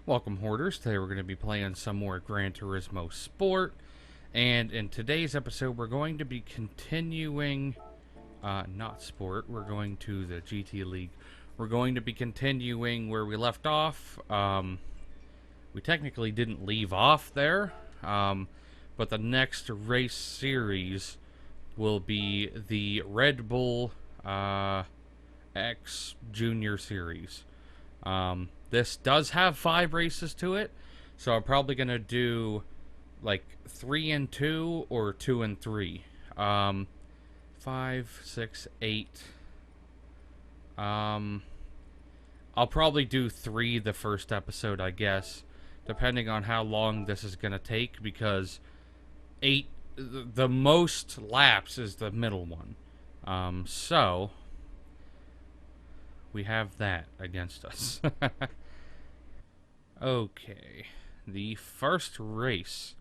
Welcome, Hoarders. Today we're going to be playing some more Gran Turismo Sport. And in today's episode, we're going to be continuing... not Sport. We're going to the GT League. We're going to be continuing where we left off. We technically didn't leave off there. But the next race series will be the Red Bull X Junior Series. This does have 5 races to it, so I'm probably going to do like 3 and 2 or 2 and 3. 5, 6, 8. I'll probably do 3 the first episode, I guess, depending on how long this is going to take, because 8, the most laps is the middle one. So we have that against us. Okay, the first race.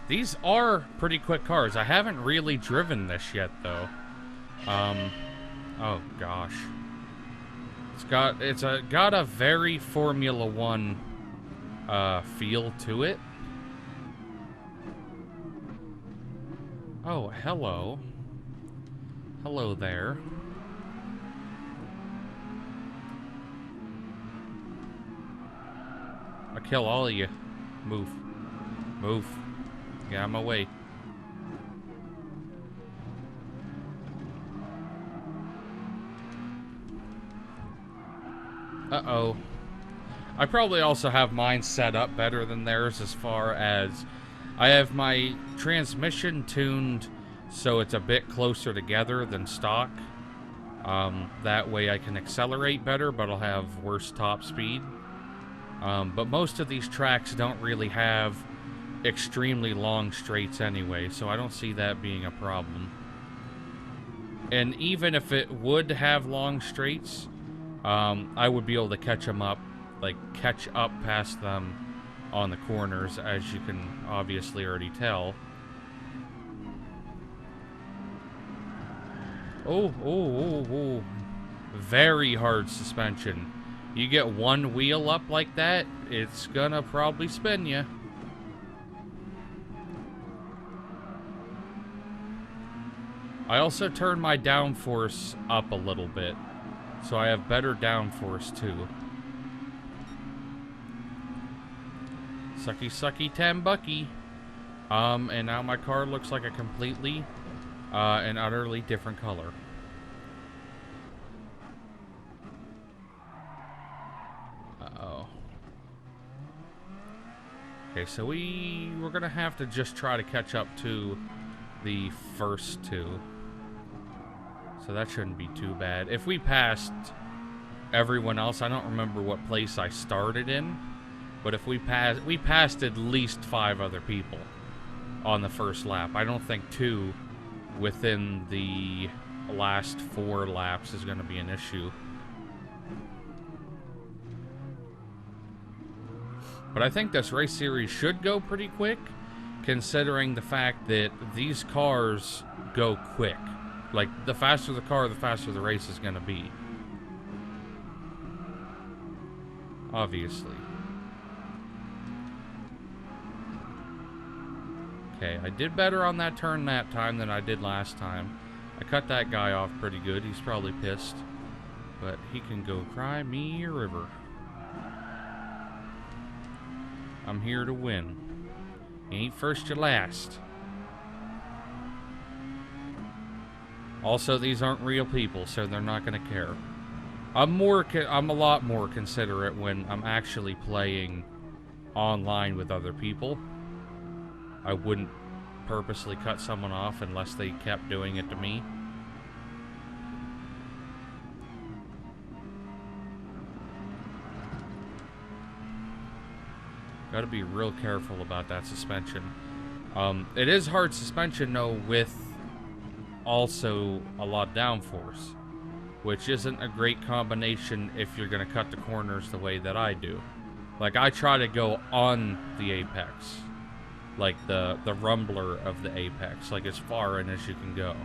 These are pretty quick cars. I haven't really driven this yet, though. Oh gosh, it's got a very Formula One feel to it. Oh, hello there. I'll kill all of you. Move. Move. Get out of my way. Uh-oh. I probably also have mine set up better than theirs, as far as I have my transmission tuned so it's a bit closer together than stock. That way I can accelerate better, but I'll have worse top speed. But most of these tracks don't really have extremely long straights anyway, so I don't see that being a problem. And even if it would have long straights, I would be able to catch up past them on the corners, as you can obviously already tell. Oh. Very hard suspension. You get one wheel up like that, it's gonna probably spin you. I also turned my downforce up a little bit, so I have better downforce too. Sucky, sucky, tambucky. And now my car looks like a completely and utterly different color. Uh-oh. Okay, so we're gonna have to just try to catch up to the first 2. So that shouldn't be too bad. If we passed everyone else, I don't remember what place I started in, but if we passed at least 5 other people on the first lap. I don't think 2 within the last 4 laps is going to be an issue. But I think this race series should go pretty quick, considering the fact that these cars go quick. Like, the faster the car, the faster the race is going to be. Obviously. Okay, I did better on that turn that time than I did last time. I cut that guy off pretty good. He's probably pissed. But he can go cry me a river. I'm here to win. You ain't first, you're last. Also, these aren't real people, so they're not going to care. I'm a lot more considerate when I'm actually playing online with other people. I wouldn't purposely cut someone off unless they kept doing it to me. Gotta be real careful about that suspension. It is hard suspension, though, with also a lot of downforce, which isn't a great combination if you're going to cut the corners the way that I do, Like, I try to go on the apex. Like, the rumbler of the apex. Like, as far in as you can go.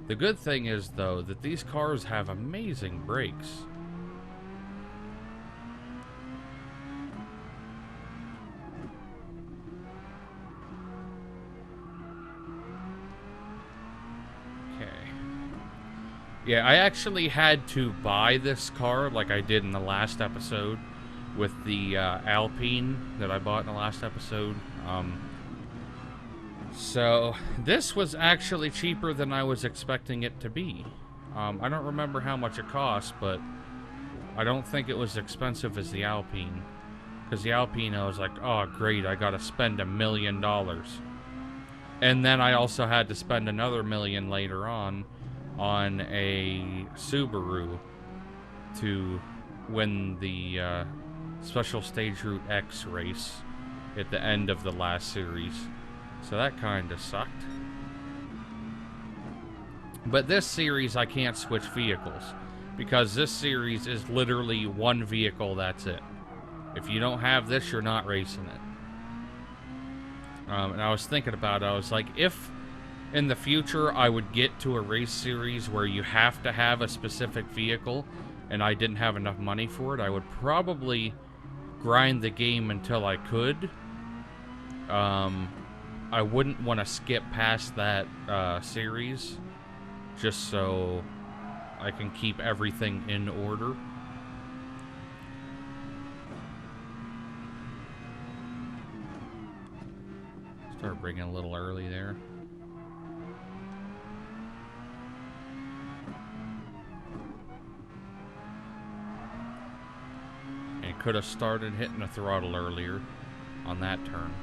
The good thing is, though, that these cars have amazing brakes. Yeah, I actually had to buy this car like I did in the last episode with the Alpine that I bought in the last episode. So this was actually cheaper than I was expecting it to be. I don't remember how much it cost, but I don't think it was expensive as the Alpine. Because the Alpine, I was like, oh great, I gotta spend $1 million. And then I also had to spend another $1 million later on a Subaru to win the Special Stage Route X race at the end of the last series. So that kind of sucked. But this series, I can't switch vehicles, because this series is literally one vehicle, that's it. If you don't have this, you're not racing it. And I was thinking about it, I was like, if in the future I would get to a race series where you have to have a specific vehicle, and I didn't have enough money for it, I would probably grind the game until I could. I wouldn't want to skip past that series, just so I can keep everything in order. Start bringing a little early there. And could have started hitting the throttle earlier on that turn.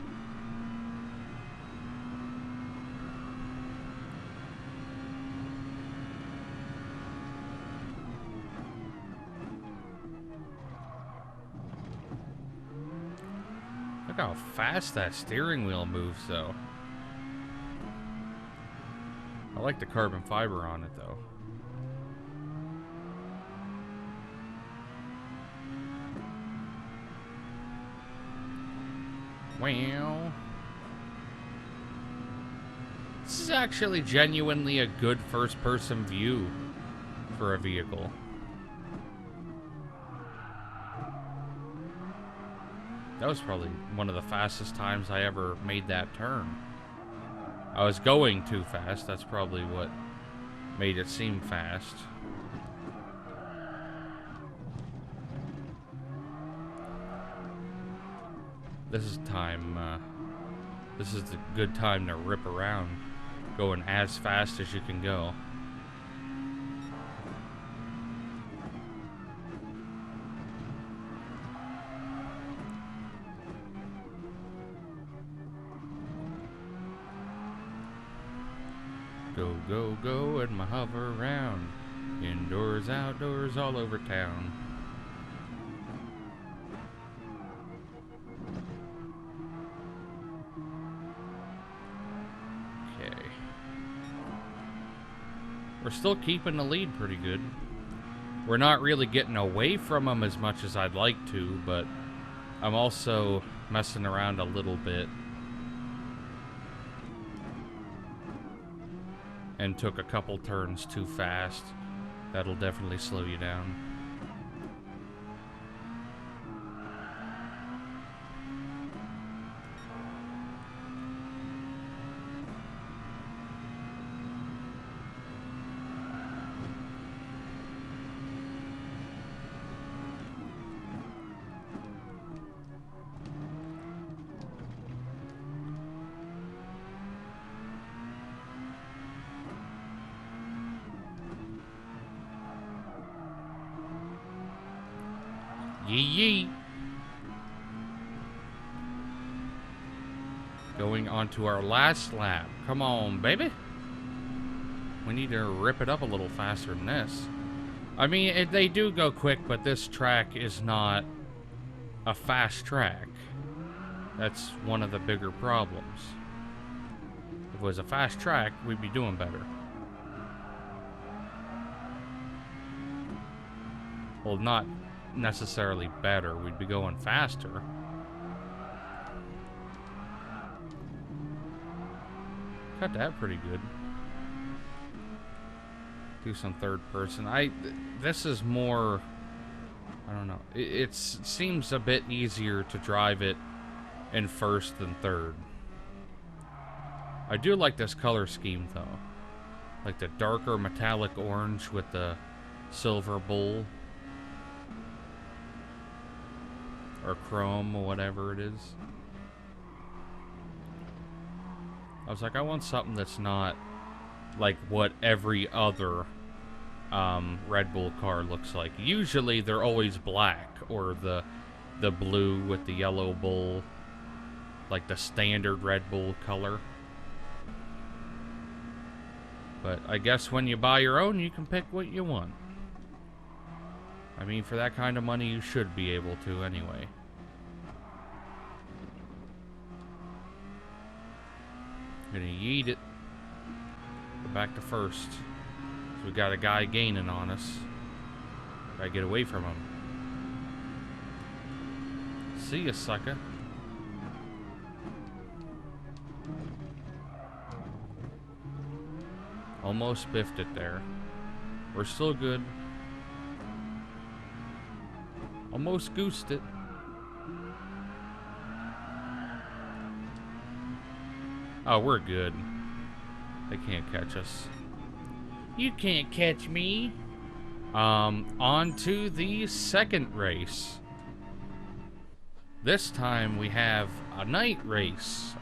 Look how fast that steering wheel moves, though. I like the carbon fiber on it, though. Well, this is actually genuinely a good first-person view for a vehicle. That was probably one of the fastest times I ever made that turn. I was going too fast. That's probably what made it seem fast. This is time, this is the good time to rip around, going as fast as you can go. Go, go, go, and my hover around. Indoors, outdoors, all over town. Okay. We're still keeping the lead pretty good. We're not really getting away from them as much as I'd like to, but I'm also messing around a little bit. And took a couple turns too fast. That'll definitely slow you down. Yee. Going on to our last lap. Come on, baby. We need to rip it up a little faster than this. I mean, they do go quick, but this track is not a fast track. That's one of the bigger problems. If it was a fast track, we'd be doing better. Well, not necessarily better. We'd be going faster. Got that pretty good. Do some third person. This is more, I don't know. It seems a bit easier to drive it in first than third. I do like this color scheme though. Like the darker metallic orange with the silver bowl. Or chrome or whatever it is. I was like, I want something that's not like what every other Red Bull car looks like. Usually they're always black, or the blue with the yellow bull, like the standard Red Bull color. But I guess when you buy your own, you can pick what you want. I mean, for that kind of money, you should be able to anyway. Gonna yeet it. Go back to first. So we got a guy gaining on us. Gotta get away from him. See ya, sucker. Almost biffed it there. We're still good. Almost goosed it. Oh, we're good. They can't catch us. You can't catch me. On to the second race. This time we have a night race.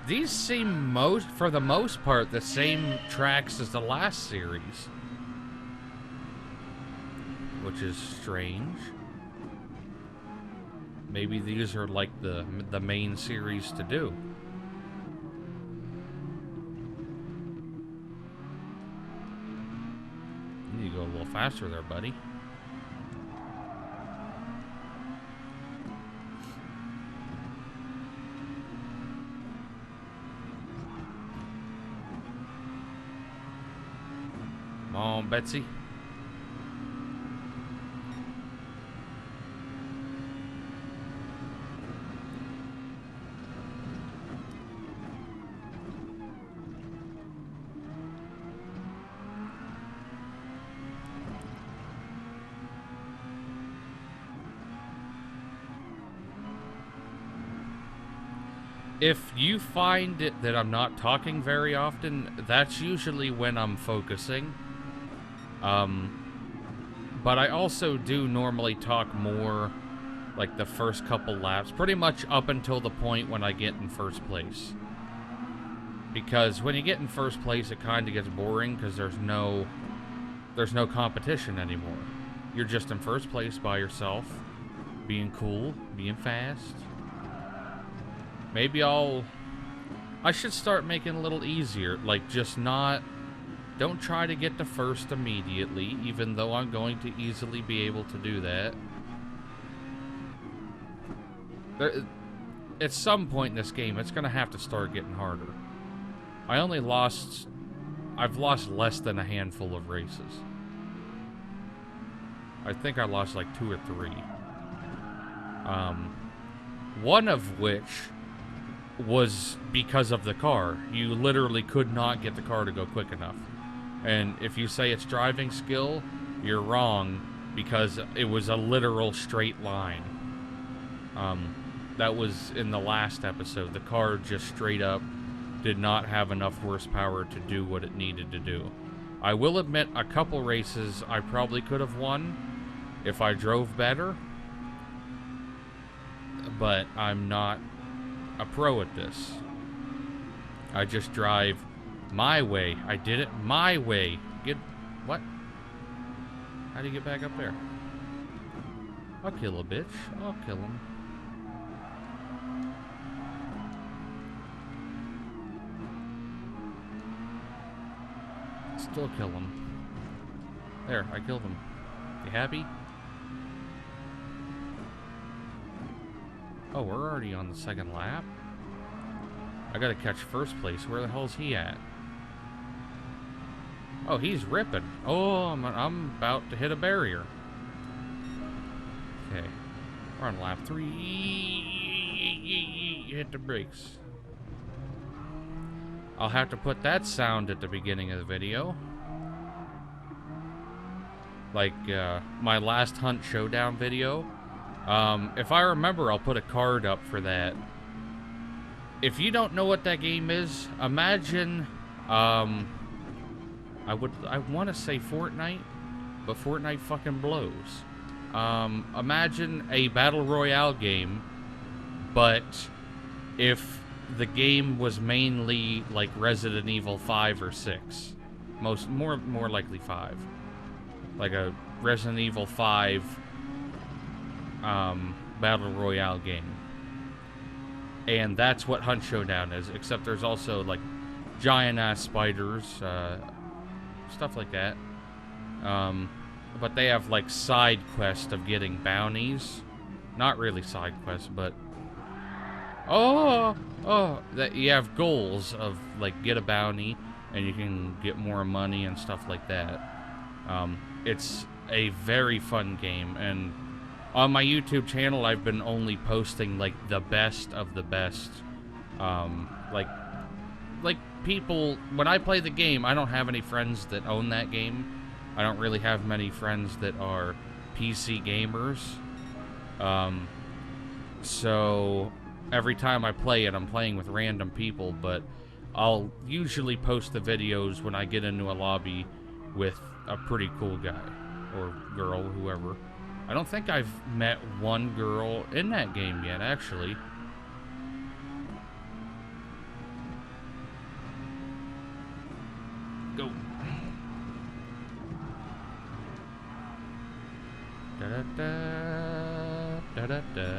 These seem for the most part, the same tracks as the last series. Which is strange. Maybe these are like the main series to do. You need to go a little faster there, buddy. Come on, Betsy. If you find it that I'm not talking very often, that's usually when I'm focusing. But I also do normally talk more like the first couple laps, pretty much up until the point when I get in first place. Because when you get in first place, it kind of gets boring because there's no competition anymore. You're just in first place by yourself, being cool, being fast. Maybe I should start making it a little easier, like just don't try to get to first immediately, even though I'm going to easily be able to do that. At some point in this game, it's going to have to start getting harder. I've lost less than a handful of races. I think I lost like 2 or 3. One of which was because of the car. You literally could not get the car to go quick enough. And if you say it's driving skill, you're wrong, because it was a literal straight line. That was in the last episode. The car just straight up did not have enough horsepower to do what it needed to do. I will admit, a couple races I probably could have won if I drove better, but I'm not a pro at this. I just drive my way. I did it my way. What? How do you get back up there? I'll kill a bitch. I'll kill him. Still kill him. There, I killed him. You happy? Oh, we're already on the second lap? I gotta catch first place. Where the hell's he at? Oh, he's ripping. Oh, I'm about to hit a barrier. Okay. We're on lap 3. Hit the brakes. I'll have to put that sound at the beginning of the video. Like, my last Hunt Showdown video. If I remember, I'll put a card up for that. If you don't know what that game is, imagine, I want to say Fortnite, but Fortnite fucking blows. Imagine a Battle Royale game, but if the game was mainly like Resident Evil 5 or 6. More likely 5. Like a Resident Evil 5 Battle Royale game. And that's what Hunt Showdown is, except there's also like giant-ass spiders, stuff like that. But they have like side quests of getting bounties. Not really side quests, but that you have goals of like get a bounty and you can get more money and stuff like that. It's a very fun game, and on my YouTube channel I've been only posting like the best of the best. Like people, when I play the game, I don't have any friends that own that game. I don't really have many friends that are PC gamers. So every time I play it, I'm playing with random people, but I'll usually post the videos when I get into a lobby with a pretty cool guy or girl, whoever. I don't think I've met one girl in that game yet, actually. Go. Da-da-da, da-da-da.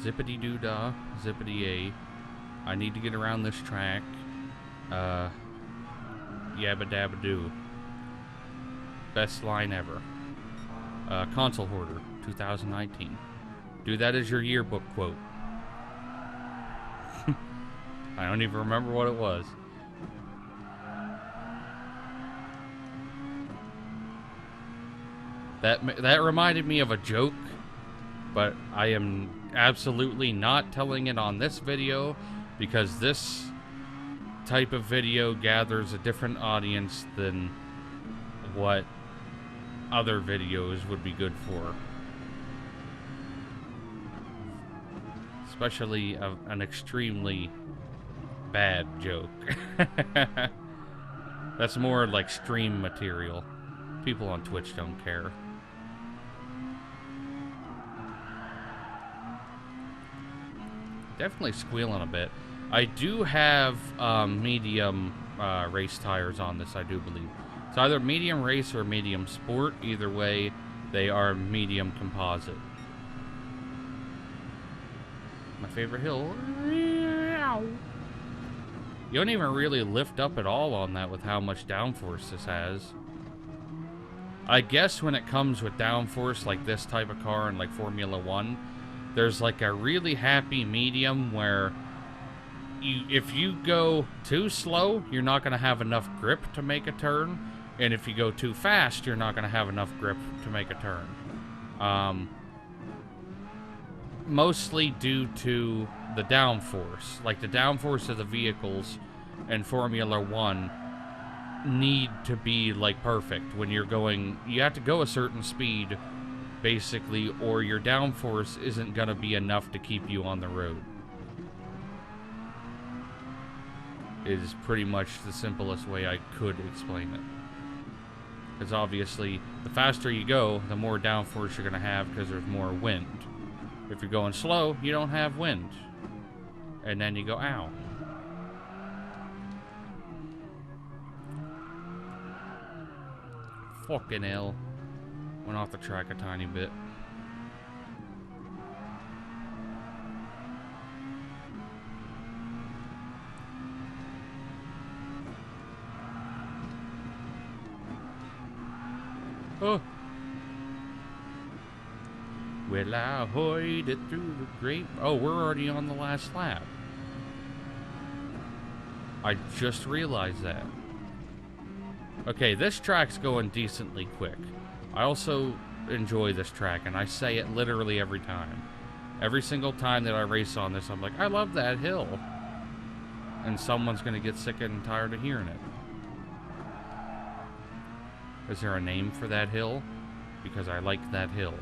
Zippity-doo-dah, zippity-yay. I need to get around this track. Yabba-dabba-doo. Best line ever. Console Hoarder, 2019. Do that as your yearbook quote. I don't even remember what it was. That reminded me of a joke, but I am absolutely not telling it on this video because this type of video gathers a different audience than what other videos would be good for. Especially an extremely bad joke. That's more like stream material. People on Twitch don't care. Definitely squealing a bit. I do have medium race tires on this, I do believe. It's either medium race or medium sport. Either way, they are medium composite. My favorite hill. You don't even really lift up at all on that with how much downforce this has. I guess when it comes with downforce like this type of car and like Formula 1, there's like a really happy medium where if you go too slow, you're not going to have enough grip to make a turn. And if you go too fast, you're not going to have enough grip to make a turn. Mostly due to the downforce. Like the downforce of the vehicles in Formula 1 need to be like perfect. When you're going, you have to go a certain speed, basically, or your downforce isn't going to be enough to keep you on the road. Is pretty much the simplest way I could explain it. Because obviously, the faster you go, the more downforce you're going to have because there's more wind. If you're going slow, you don't have wind. And then you go, ow. Fucking hell. Went off the track a tiny bit. Oh. Will I hoid it through the grape? Oh, we're already on the last lap. I just realized that. Okay, this track's going decently quick. I also enjoy this track, and I say it literally every time. Every single time that I race on this, I'm like, I love that hill. And someone's gonna get sick and tired of hearing it. Is there a name for that hill? Because I like that hill.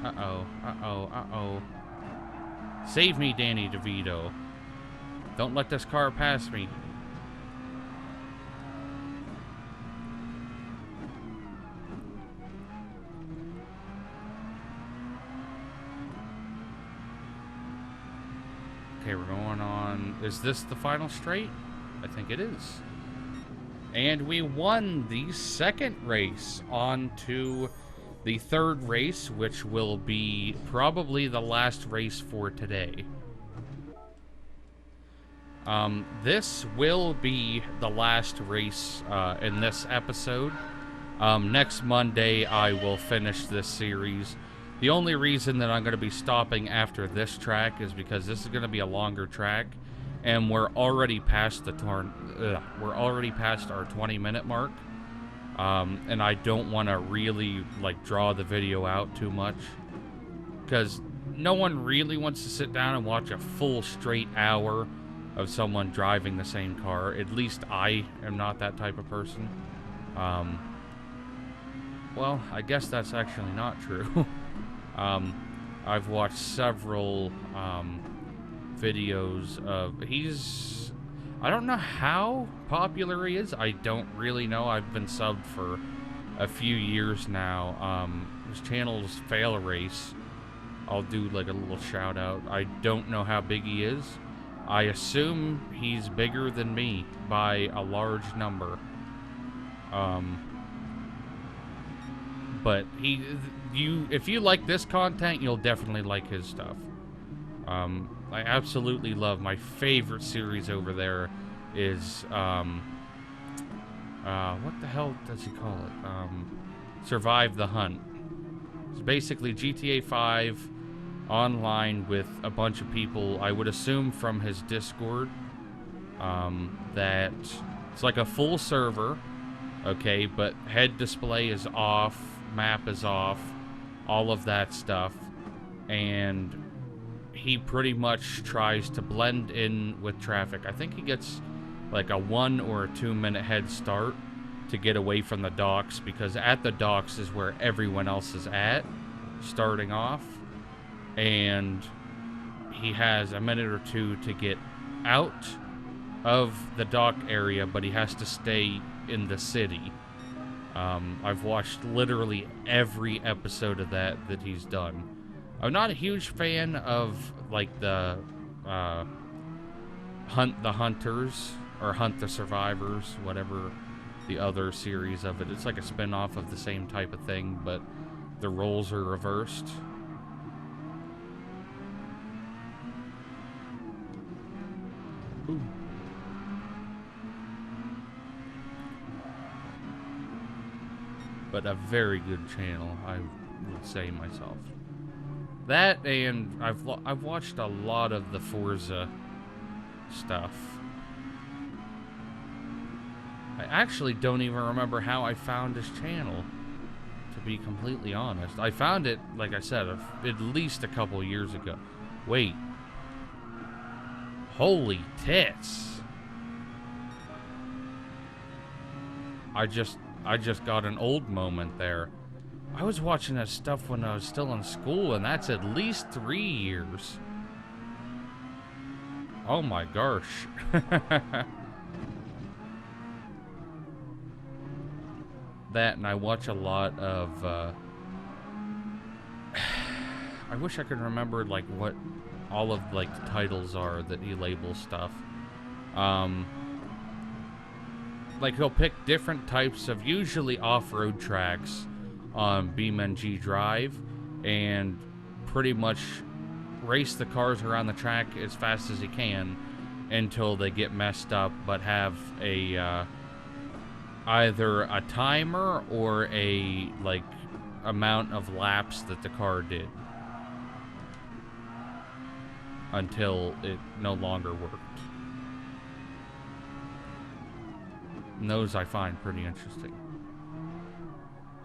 Uh-oh, uh-oh, uh-oh. Save me, Danny DeVito. Don't let this car pass me. Okay, we're going on... Is this the final straight? I think it is. And we won the second race. On to the third race, which will be probably the last race for today. This will be the last race in this episode. Next Monday, I will finish this series. The only reason that I'm going to be stopping after this track is because this is going to be a longer track, and we're already past the we're already past our 20-minute mark. And I don't want to really like draw the video out too much, because no one really wants to sit down and watch a full straight hour of someone driving the same car. At least I am not that type of person. Well, I guess that's actually not true. I've watched several videos of... I don't know how popular he is. I don't really know. I've been subbed for a few years now. His channel is Fail Race. I'll do like a little shout out. I don't know how big he is. I assume he's bigger than me by a large number. But if you like this content, you'll definitely like his stuff. I absolutely love... My favorite series over there is, what the hell does he call it? Survive the Hunt. It's basically GTA 5 online with a bunch of people, I would assume from his Discord, that it's like a full server, okay, but head display is off, map is off, all of that stuff, and he pretty much tries to blend in with traffic. I think he gets like a 1 or a 2 minute head start to get away from the docks, because at the docks is where everyone else is at, starting off, and he has a minute or two to get out of the dock area, but he has to stay in the city. I've watched literally every episode of that he's done. I'm not a huge fan of like the Hunt the Hunters or Hunt the Survivors, whatever the other series of it. It's like a spin-off of the same type of thing, but the roles are reversed. Ooh. But a very good channel, I would say myself. That, and I've watched a lot of the Forza stuff. I actually don't even remember how I found his channel, to be completely honest. I found it, like I said, at least a couple years ago. Wait. Holy tits. I just got an old moment there. I was watching that stuff when I was still in school, and that's at least 3 years. Oh my gosh. That, and I watch a lot of, I wish I could remember, like, what all of, like, the titles are that he labels stuff. Like, he'll pick different types of, usually off-road tracks on BeamNG Drive, and pretty much race the cars around the track as fast as he can, until they get messed up, but have a either a timer or a like amount of laps that the car did until it no longer worked. And those I find pretty interesting.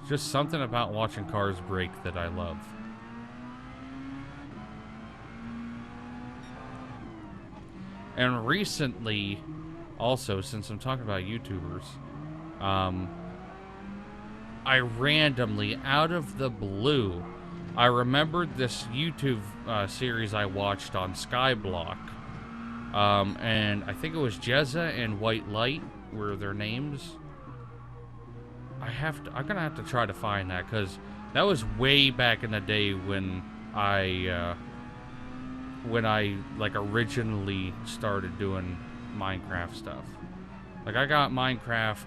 It's just something about watching cars break that I love. And recently, also, since I'm talking about YouTubers, I randomly, out of the blue, I remembered this YouTube series I watched on Skyblock. And I think it was Jezza and White Light were their names. I'm gonna have to try to find that, because that was way back in the day when I like originally started doing Minecraft stuff. Like, I got Minecraft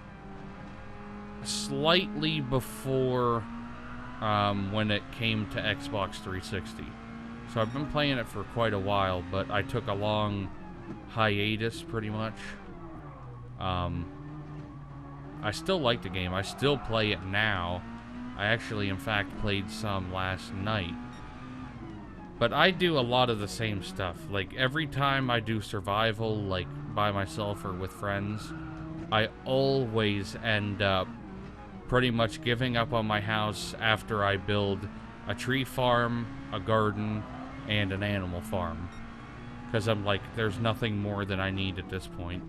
slightly before when it came to Xbox 360. So I've been playing it for quite a while, but I took a long hiatus pretty much. I still like the game. I still play it now. I actually, in fact, played some last night. But I do a lot of the same stuff. Like, every time I do survival, like, by myself or with friends, I always end up pretty much giving up on my house after I build a tree farm, a garden, and an animal farm. Because I'm like, there's nothing more that I need at this point.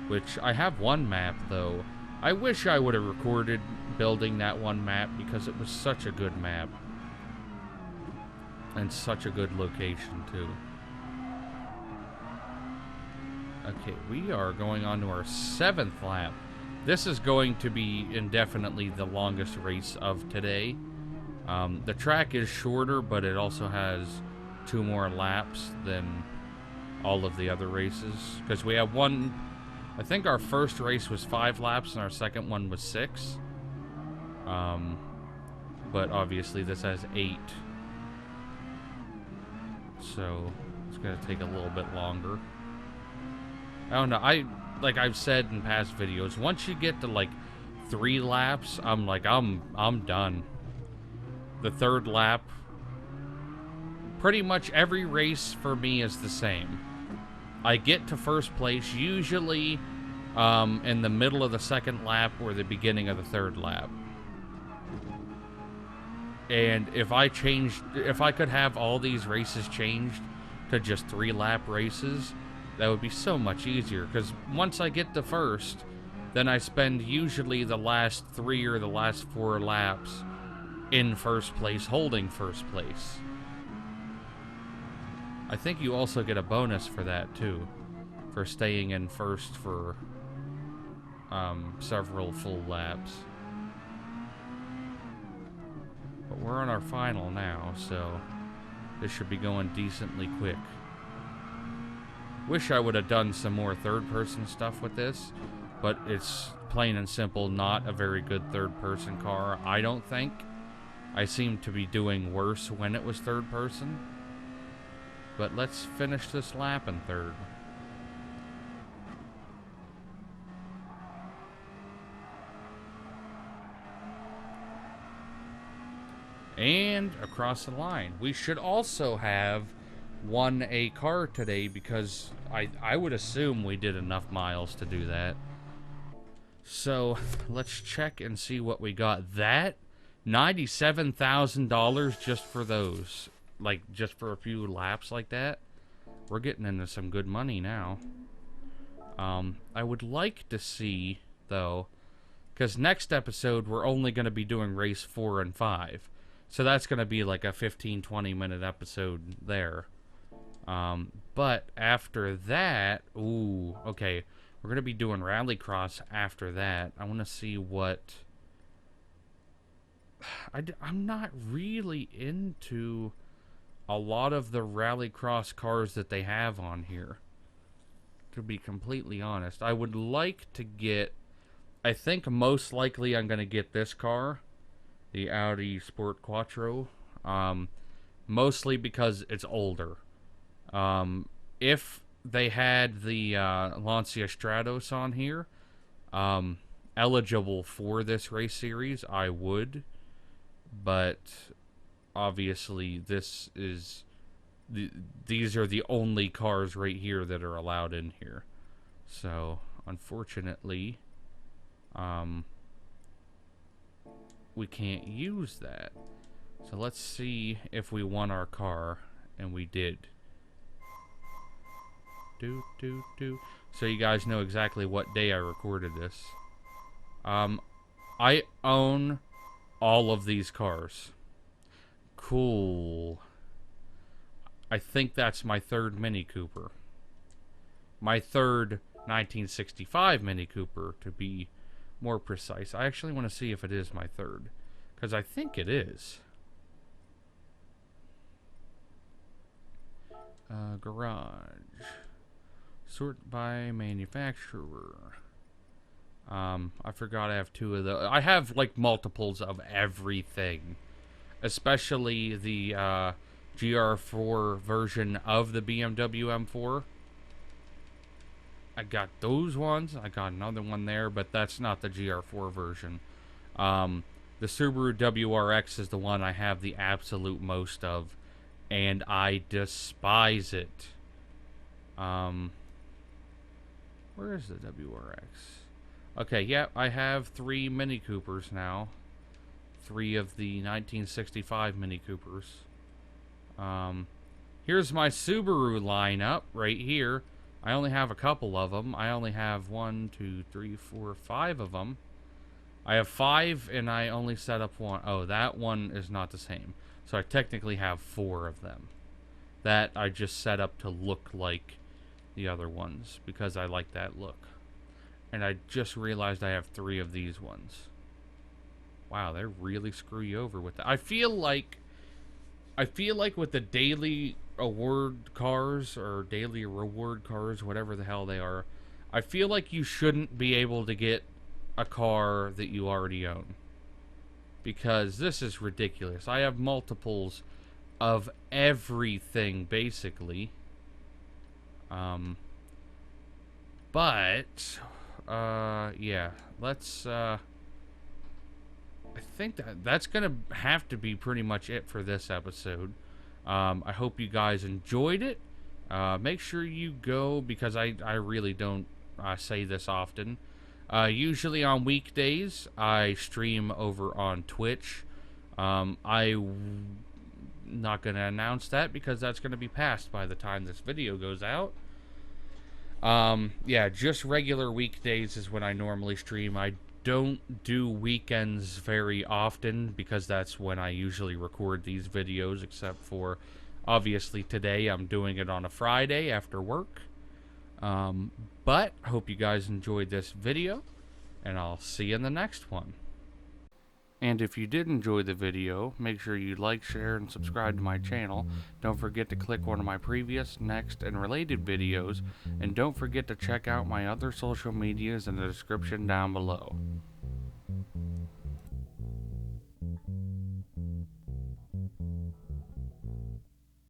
Which, I have one map, though. I wish I would have recorded building that one map, because it was such a good map. And such a good location, too. Okay, we are going on to our 7th lap. This is going to be indefinitely the longest race of today. The track is shorter, but it also has 2 more laps than all of the other races. Because we have one... I think our first race was 5 laps, and our second one was 6. But obviously this has 8. So, it's going to take a little bit longer. I don't know, like I've said in past videos, once you get to like 3 laps, I'm like, I'm done. The 3rd lap, pretty much every race for me is the same. I get to first place usually in the middle of the 2nd lap or the beginning of the 3rd lap. And if I could have all these races changed to just 3-lap races, that would be so much easier, because once I get to first, then I spend usually the last 3 or the last 4 laps in first place, holding first place. I think you also get a bonus for that, too, for staying in first for several full laps. But we're on our final now, so this should be going decently quick. Wish I would have done some more third-person stuff with this, but it's plain and simple not a very good third-person car, I don't think. I seem to be doing worse when it was third-person. But let's finish this lap in 3rd. And across the line. We should also have won a car today, because I would assume we did enough miles to do that. So let's check and see what we got. That $97,000 just for those, like just for a few laps like that. We're getting into some good money now. I would like to see, though, because next episode we're only going to be doing race 4 and 5. So that's going to be like a 15-20 minute episode there. But after that, ooh, okay, we're going to be doing Rallycross after that. I want to see what... I'm not really into a lot of the Rallycross cars that they have on here, to be completely honest. I would like to get... I think most likely I'm going to get this car. the Audi Sport Quattro, mostly because it's older. If they had the Lancia Stratos on here, um, eligible for this race series, I would, but obviously these are the only cars right here that are allowed in here. So unfortunately, we can't use that. So let's see if we won our car, and we did. So you guys know exactly what day I recorded this. I own all of these cars. Cool. I think that's my third Mini Cooper. My third 1965 Mini Cooper, to be more precise. I actually want to see if it is my third, because I think it is. Garage. Sort by manufacturer. I forgot I have two of the. I have like multiples of everything, especially the GR4 version of the BMW M4. I got those ones. I got another one there, but that's not the GR4 version. The Subaru WRX is the one I have the absolute most of, and I despise it. Where is the WRX? Okay, yeah, I have 3 Mini Coopers now. 3 of the 1965 Mini Coopers. Here's my Subaru lineup right here. I only have a couple of them. I only have 1, 2, 3, 4, 5 of them. I have 5, and I only set up 1. Oh, that one is not the same. So I technically have 4 of them. That I just set up to look like the other ones, because I like that look. And I just realized I have 3 of these ones. Wow, they really screw you over with that. I feel like with the daily award cars, or daily reward cars, whatever the hell they are, I feel like you shouldn't be able to get a car that you already own, because this is ridiculous. I have multiples of everything, basically. Yeah, let's, I think that's gonna have to be pretty much it for this episode. I hope you guys enjoyed it. Make sure you go, because I really don't say this often. Usually on weekdays, I stream over on Twitch. I'm not going to announce that, because that's going to be past by the time this video goes out. Yeah, just regular weekdays is when I normally stream. I don't do weekends very often, because that's when I usually record these videos, except for, obviously, today I'm doing it on a Friday after work. But hope you guys enjoyed this video, and I'll see you in the next one. And if you did enjoy the video, make sure you like, share, and subscribe to my channel. Don't forget to click one of my previous, next, and related videos, and don't forget to check out my other social medias in the description down below.